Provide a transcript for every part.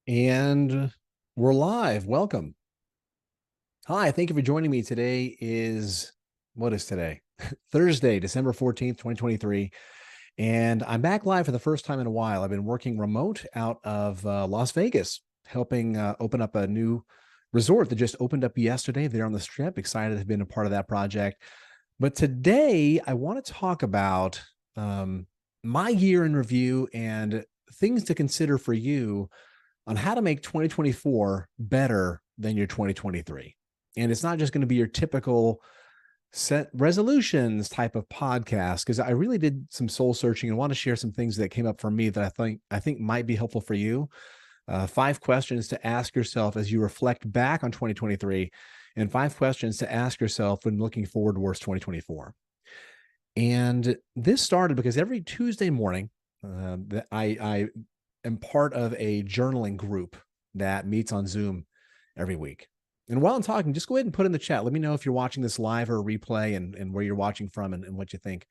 And we're live. Welcome. Hi, thank you for joining me. What is today? Thursday, December 14th, 2023. And I'm back live for the first time in a while. I've been working remote out of Las Vegas, helping open up a new resort that just opened up yesterday there on the Strip. Excited to have been a part of that project. But today, I want to talk about my year in review and things to consider for you on how to make 2024 better than your 2023. And it's not just going to be your typical set resolutions type of podcast, because I really did some soul searching and want to share some things that came up for me that I think might be helpful for you. 5 questions to ask yourself as you reflect back on 2023, and 5 questions to ask yourself when looking forward towards 2024. And this started because every Tuesday morning, I am part of a journaling group that meets on Zoom every week. And while I'm talking, just go ahead and put in the chat. Let me know if you're watching this live or replay, and where you're watching from, and what you think.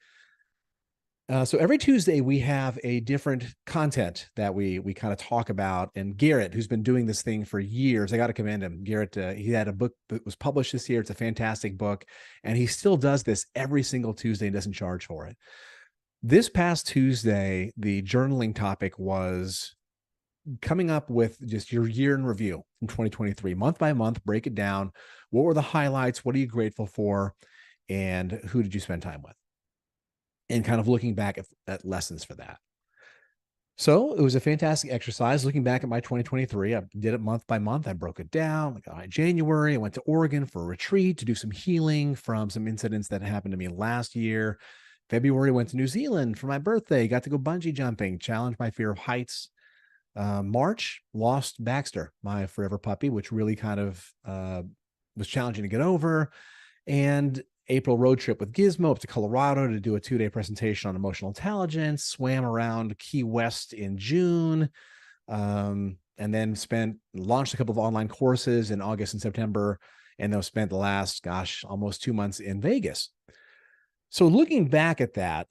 So every Tuesday we have a different content that we kind of talk about. And Garrett, who's been doing this thing for years, I got to commend him. Garrett, he had a book that was published this year. It's a fantastic book, and he still does this every single Tuesday and doesn't charge for it. This past Tuesday, the journaling topic was coming up with just your year in review from 2023, month by month, break it down. What were the highlights? What are you grateful for? And who did you spend time with? And kind of looking back at lessons for that. So it was a fantastic exercise looking back at my 2023. I did it month by month. I broke it down. Like, all right, January, I went to Oregon for a retreat to do some healing from some incidents that happened to me last year. February, went to New Zealand for my birthday, got to go bungee jumping, challenged my fear of heights. March, lost Baxter, my forever puppy, which really kind of was challenging to get over. And April, road trip with Gizmo up to Colorado to do a 2-day presentation on emotional intelligence, swam around Key West in June, and then launched a couple of online courses in August and September, and then spent the last, almost 2 months in Vegas. So looking back at that,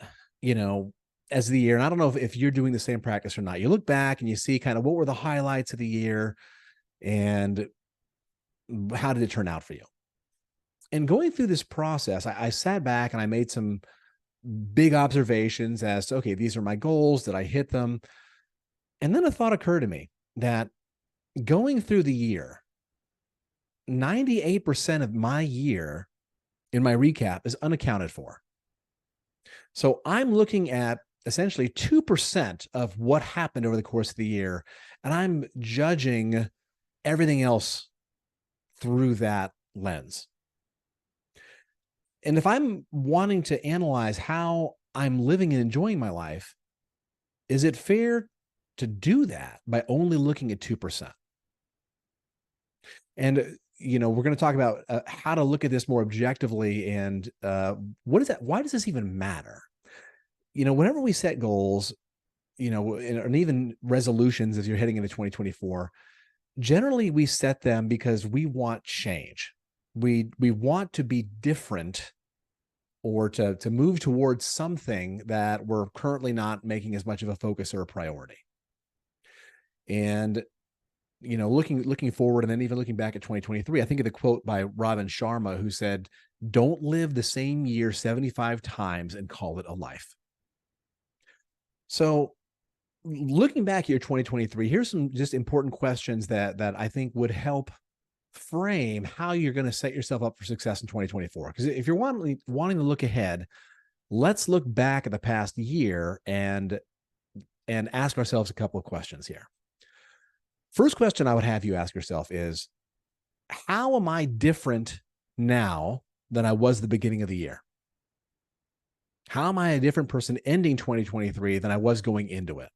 as the year, and I don't know if you're doing the same practice or not, you look back and you see kind of what were the highlights of the year and how did it turn out for you? And going through this process, I sat back and I made some big observations as to, okay, these are my goals. Did I hit them? And then a thought occurred to me that going through the year, 98% of my year in my recap is unaccounted for. So I'm looking at essentially 2% of what happened over the course of the year, and I'm judging everything else through that lens. And if I'm wanting to analyze how I'm living and enjoying my life, is it fair to do that by only looking at 2%? And, we're going to talk about how to look at this more objectively, and what is that? Why does this even matter? Whenever we set goals, and even resolutions as you're heading into 2024, generally we set them because we want change. We want to be different, or to move towards something that we're currently not making as much of a focus or a priority. And, looking forward, and then even looking back at 2023, I think of the quote by Robin Sharma, who said, "Don't live the same year 75 times and call it a life." So looking back at your 2023, here's some just important questions that I think would help frame how you're going to set yourself up for success in 2024. Because if you're wanting to look ahead, let's look back at the past year and ask ourselves a couple of questions here. First question I would have you ask yourself is, how am I different now than I was at the beginning of the year? How am I a different person ending 2023 than I was going into it?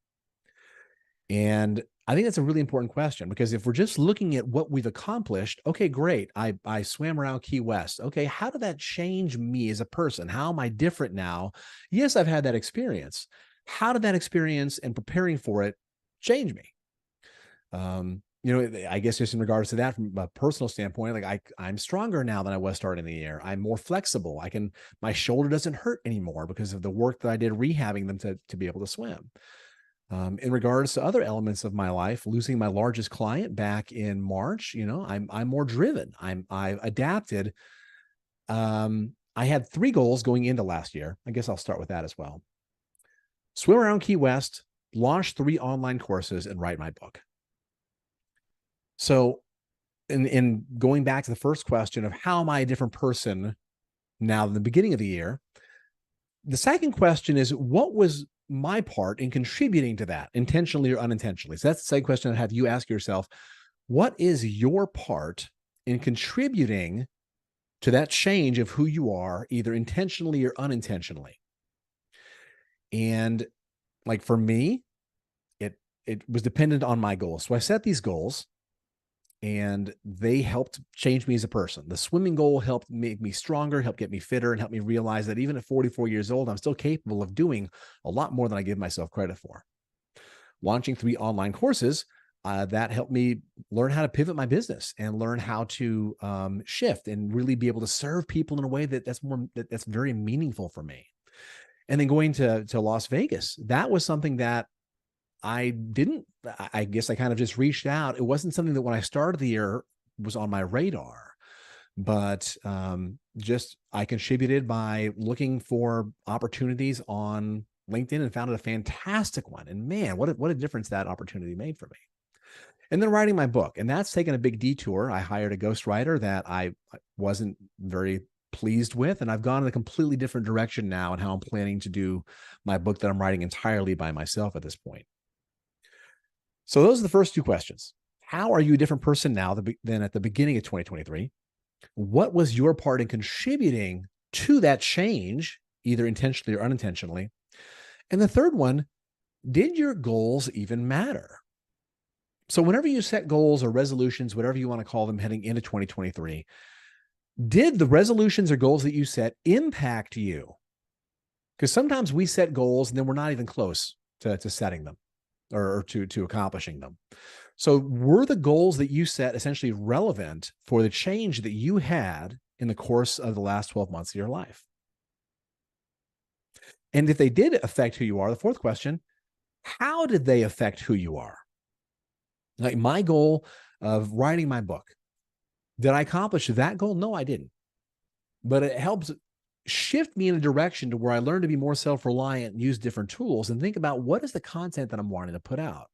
And I think that's a really important question, because if we're just looking at what we've accomplished, okay, great. I swam around Key West. Okay, how did that change me as a person? How am I different now? Yes, I've had that experience. How did that experience and preparing for it change me? I guess just in regards to that, from a personal standpoint, like I'm stronger now than I was starting the year. I'm more flexible. My shoulder doesn't hurt anymore because of the work that I did rehabbing them to be able to swim. In regards to other elements of my life, losing my largest client back in March, I'm more driven. I've adapted. I had 3 goals going into last year. I guess I'll start with that as well. Swim around Key West, launch 3 online courses, and write my book. So in going back to the first question of how am I a different person now than the beginning of the year, the second question is, what was my part in contributing to that, intentionally or unintentionally? So that's the second question I'd have you ask yourself. What is your part in contributing to that change of who you are, either intentionally or unintentionally? And like for me, it was dependent on my goals. So I set these goals and they helped change me as a person. The swimming goal helped make me stronger, helped get me fitter, and helped me realize that even at 44 years old, I'm still capable of doing a lot more than I give myself credit for. Launching 3 online courses, that helped me learn how to pivot my business and learn how to shift and really be able to serve people in a way that's very meaningful for me. And then going to Las Vegas, that was something that I guess I kind of just reached out. It wasn't something that when I started the year was on my radar, but just I contributed by looking for opportunities on LinkedIn and found a fantastic one. And man, what a difference that opportunity made for me. And then writing my book, and that's taken a big detour. I hired a ghostwriter that I wasn't very pleased with, and I've gone in a completely different direction now in how I'm planning to do my book that I'm writing entirely by myself at this point. So those are the first 2 questions. How are you a different person now than at the beginning of 2023? What was your part in contributing to that change, either intentionally or unintentionally? And the third one, did your goals even matter? So whenever you set goals or resolutions, whatever you want to call them, heading into 2023, did the resolutions or goals that you set impact you? Because sometimes we set goals and then we're not even close to setting them or to accomplishing them. So were the goals that you set essentially relevant for the change that you had in the course of the last 12 months of your life? And if they did affect who you are, the fourth question, how did they affect who you are? Like my goal of writing my book, did I accomplish that goal? No, I didn't. But it helps shift me in a direction to where I learn to be more self-reliant and use different tools and think about what is the content that I'm wanting to put out.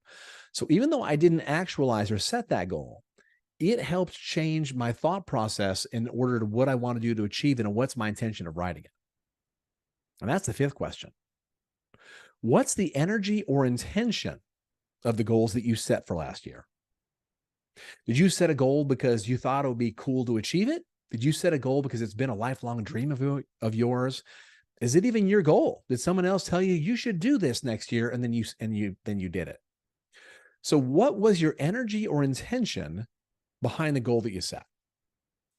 So even though I didn't actualize or set that goal, it helped change my thought process in order to what I want to do to achieve it and what's my intention of writing it. And that's the fifth question. What's the energy or intention of the goals that you set for last year? Did you set a goal because you thought it would be cool to achieve it? Did you set a goal because it's been a lifelong dream of yours? Is it even your goal? Did someone else tell you you should do this next year and then you did it? So what was your energy or intention behind the goal that you set?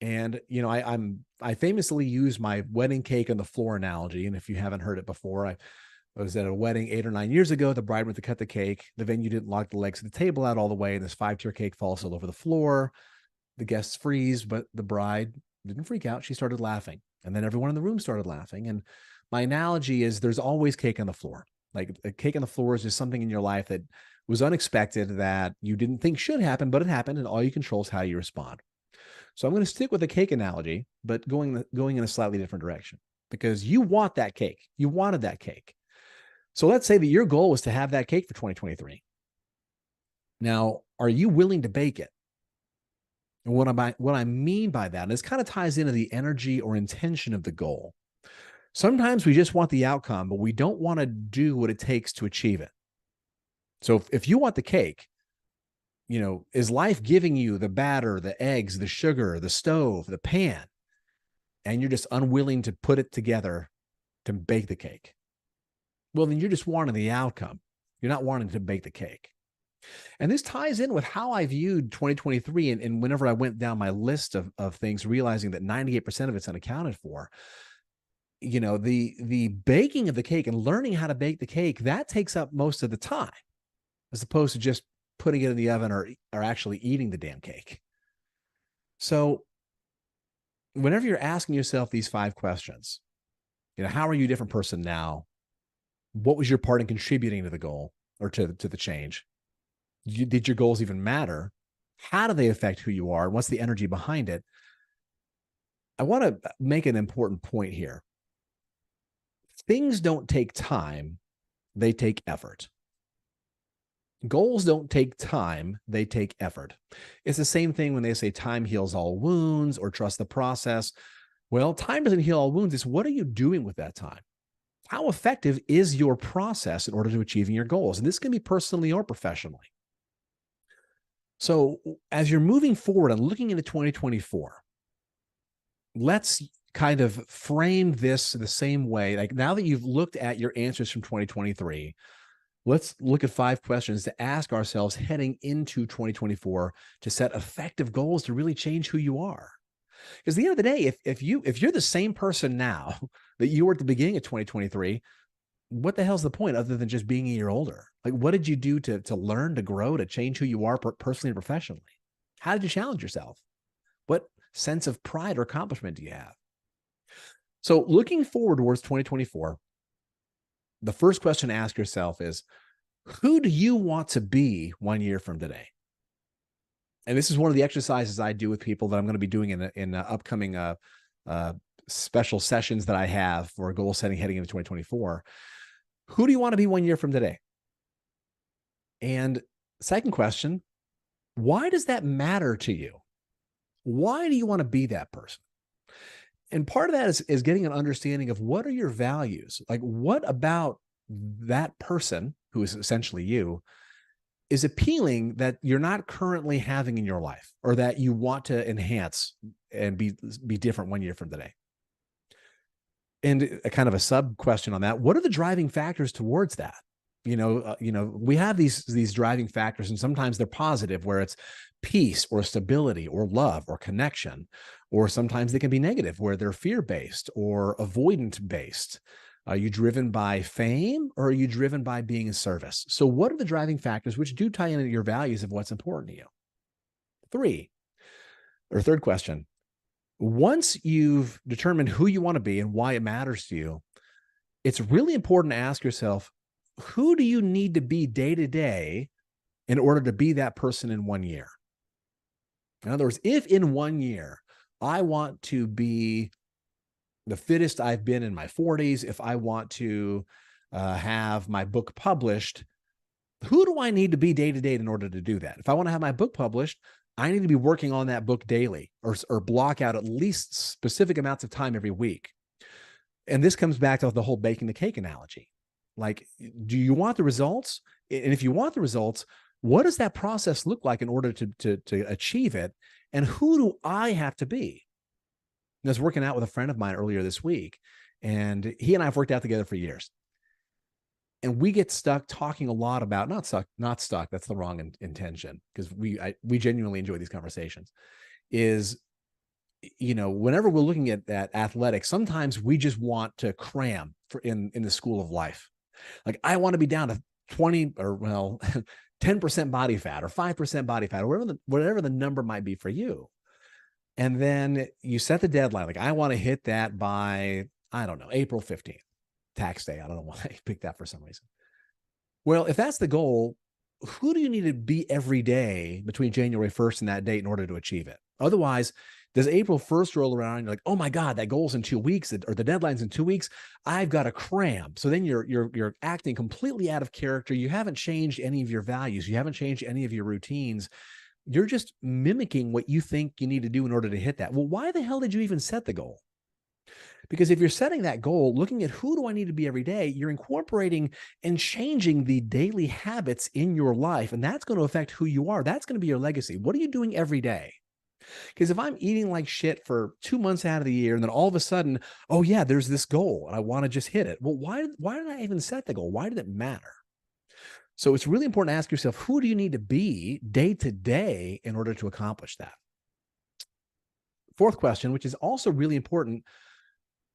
And I famously use my wedding cake on the floor analogy. And if you haven't heard it before, I was at a wedding 8 or 9 years ago. The bride went to cut the cake. The venue didn't lock the legs of the table out all the way, and this 5-tier cake falls all over the floor. The guests freeze, but the bride didn't freak out. She started laughing, and then everyone in the room started laughing. And my analogy is there's always cake on the floor. Like a cake on the floor is just something in your life that was unexpected that you didn't think should happen, but it happened, and all you control is how you respond. So I'm going to stick with the cake analogy, but going in a slightly different direction, because you want that cake. You wanted that cake. So let's say that your goal was to have that cake for 2023. Now, are you willing to bake it? And what I mean by that, and this kind of ties into the energy or intention of the goal. Sometimes we just want the outcome, but we don't want to do what it takes to achieve it. So if you want the cake, is life giving you the batter, the eggs, the sugar, the stove, the pan, and you're just unwilling to put it together to bake the cake? Well, then you're just wanting the outcome. You're not wanting to bake the cake. And this ties in with how I viewed 2023. And whenever I went down my list of things, realizing that 98% of it's unaccounted for, the baking of the cake and learning how to bake the cake, that takes up most of the time, as opposed to just putting it in the oven or actually eating the damn cake. So whenever you're asking yourself these 5 questions, how are you a different person now? What was your part in contributing to the goal? or to the change? Did your goals even matter? How do they affect who you are? What's the energy behind it? I want to make an important point here. Things don't take time, they take effort. Goals don't take time, they take effort. It's the same thing when they say time heals all wounds or trust the process. Well, time doesn't heal all wounds. It's what are you doing with that time? How effective is your process in order to achieving your goals? And this can be personally or professionally. So as you're moving forward and looking into 2024, let's kind of frame this the same way. Like now that you've looked at your answers from 2023, let's look at 5 questions to ask ourselves heading into 2024 to set effective goals to really change who you are. Because at the end of the day, if you're the same person now that you were at the beginning of 2023, what the hell's the point other than just being a year older? Like, what did you do to learn, to grow, to change who you are personally and professionally? How did you challenge yourself? What sense of pride or accomplishment do you have? So looking forward towards 2024, the first question to ask yourself is, who do you want to be 1 year from today? And this is one of the exercises I do with people that I'm going to be doing in upcoming special sessions that I have for goal setting heading into 2024. Who do you want to be 1 year from today? And second question, why does that matter to you? Why do you want to be that person? And part of that is getting an understanding of what are your values? Like, what about that person who is essentially you is appealing that you're not currently having in your life, or that you want to enhance and be different 1 year from today? And a kind of a sub question on that, what are the driving factors towards that? We have these driving factors, and sometimes they're positive, where it's peace or stability or love or connection, or sometimes they can be negative, where they're fear-based or avoidant-based. Are you driven by fame, or are you driven by being in service? So what are the driving factors which do tie into your values of what's important to you? Third question, once you've determined who you want to be and why it matters to you, it's really important to ask yourself, who do you need to be day to day in order to be that person in 1 year? In other words, if in 1 year I want to be the fittest I've been in my 40s, if I want to have my book published, who do I need to be day to day in order to do that? If I want to have my book published, I need to be working on that book daily, or block out at least specific amounts of time every week. And this comes back to the whole baking the cake analogy. Like, do you want the results? And if you want the results, what does that process look like in order to achieve it? And who do I have to be? I was working out with a friend of mine earlier this week, and he and I have worked out together for years. And we get stuck talking a lot about, not stuck, that's the wrong intention, because we genuinely enjoy these conversations, is, whenever we're looking at athletics, sometimes we just want to cram in the school of life. Like, I want to be down to 20 or 10% body fat or 5% body fat, or whatever the number might be for you. And then you set the deadline. Like, I want to hit that by, I don't know, April 15th, tax day. I don't know why I picked that for some reason. Well, if that's the goal, who do you need to be every day between January 1st and that date in order to achieve it? Otherwise, does April 1st roll around and you're like, oh my God, that goal's in 2 weeks, or the deadline's in 2 weeks, I've got to cram. So then you're acting completely out of character. You haven't changed any of your values. You haven't changed any of your routines. You're just mimicking what you think you need to do in order to hit that. Well, why the hell did you even set the goal? Because if you're setting that goal, looking at who do I need to be every day, you're incorporating and changing the daily habits in your life. And that's going to affect who you are. That's going to be your legacy. What are you doing every day? Because if I'm eating like shit for 2 months out of the year, and then all of a sudden, oh yeah, there's this goal and I want to just hit it. Well, why did I even set the goal? Why did it matter? So it's really important to ask yourself, who do you need to be day to day in order to accomplish that? Fourth question, which is also really important,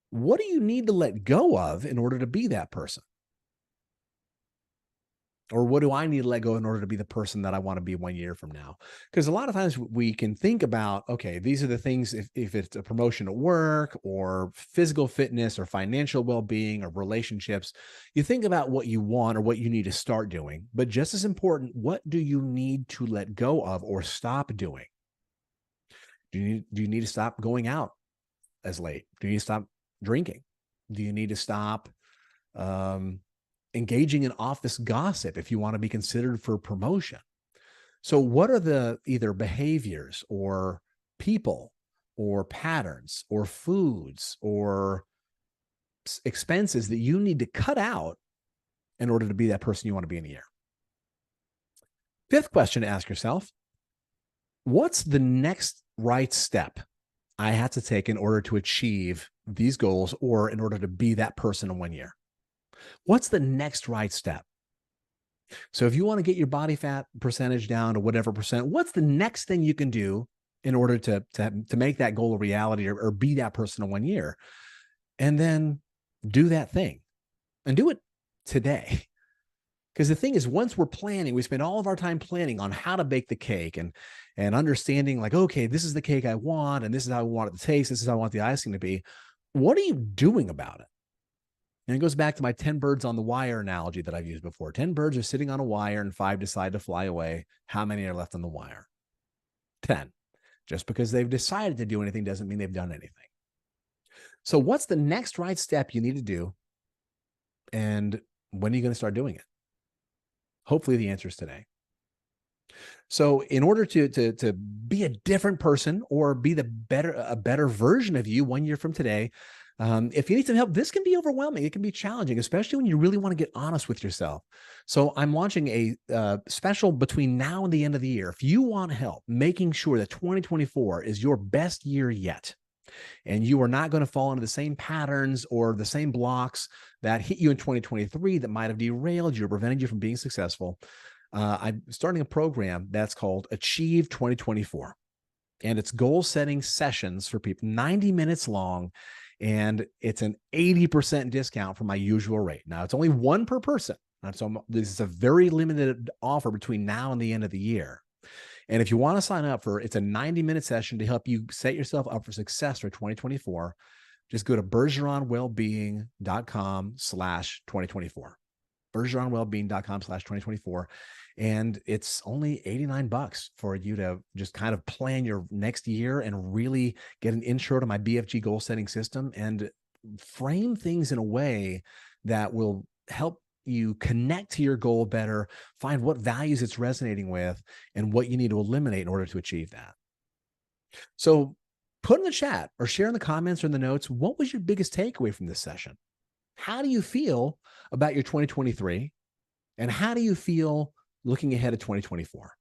what do you need to let go of in order to be that person? Or what do I need to let go in order to be the person that I want to be 1 year from now? Because a lot of times we can think about, okay, these are the things, if it's a promotion at work or physical fitness or financial well-being or relationships, you think about what you want or what you need to start doing. But just as important, what do you need to let go of or stop doing? Do you need to stop going out as late? Do you need to stop drinking? Do you need to stop um, engaging in office gossip if you want to be considered for promotion? So, what are the either behaviors or people or patterns or foods or expenses that you need to cut out in order to be that person you want to be in a year? Fifth question to ask yourself: what's the next right step I have to take in order to achieve these goals or in order to be that person in 1 year? What's the next right step? So if you want to get your body fat percentage down to whatever percent, what's the next thing you can do in order to make that goal a reality or be that person in 1 year? And then do that thing and do it today. Because the thing is, once we're planning, we spend all of our time planning on how to bake the cake and understanding like, okay, this is the cake I want, and this is how I want it to taste. This is how I want the icing to be. What are you doing about it? And it goes back to my 10 birds on the wire analogy that I've used before. 10 birds are sitting on a wire and 5 decide to fly away. How many are left on the wire? 10. Just because they've decided to do anything doesn't mean they've done anything. So what's the next right step you need to do? And when are you going to start doing it? Hopefully the answer is today. So in order to be a different person or be a better version of you 1 year from today, if you need some help, this can be overwhelming. It can be challenging, especially when you really want to get honest with yourself. So I'm launching a special between now and the end of the year. If you want help making sure that 2024 is your best year yet, and you are not going to fall into the same patterns or the same blocks that hit you in 2023 that might have derailed you or prevented you from being successful, I'm starting a program that's called Achieve 2024. And it's goal setting sessions for people, 90 minutes long. And it's an 80% discount from my usual rate. Now, it's only one per person. So this is a very limited offer between now and the end of the year. And if you want to sign up for it's a 90-minute session to help you set yourself up for success for 2024, just go to bergeronwellbeing.com/2024. bergeronwellbeing.com/2024. And it's only $89 for you to just kind of plan your next year and really get an intro to my BFG goal setting system and frame things in a way that will help you connect to your goal better, find what values it's resonating with, and what you need to eliminate in order to achieve that. So put in the chat or share in the comments or in the notes, what was your biggest takeaway from this session? How do you feel about your 2023? And how do you feel looking ahead at 2024?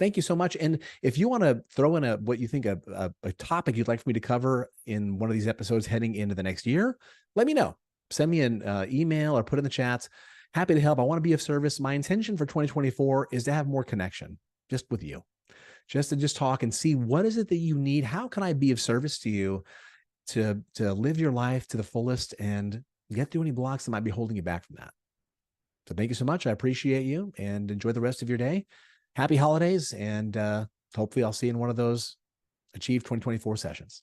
Thank you so much. And if you want to throw in what you think a topic you'd like for me to cover in one of these episodes heading into the next year, let me know. Send me an email or put in the chats. Happy to help. I want to be of service. My intention for 2024 is to have more connection just with you, just to talk and see what is it that you need. How can I be of service to you to live your life to the fullest and get through any blocks that might be holding you back from that? So thank you so much. I appreciate you and enjoy the rest of your day. Happy holidays. And hopefully I'll see you in one of those Achieve 2024 sessions.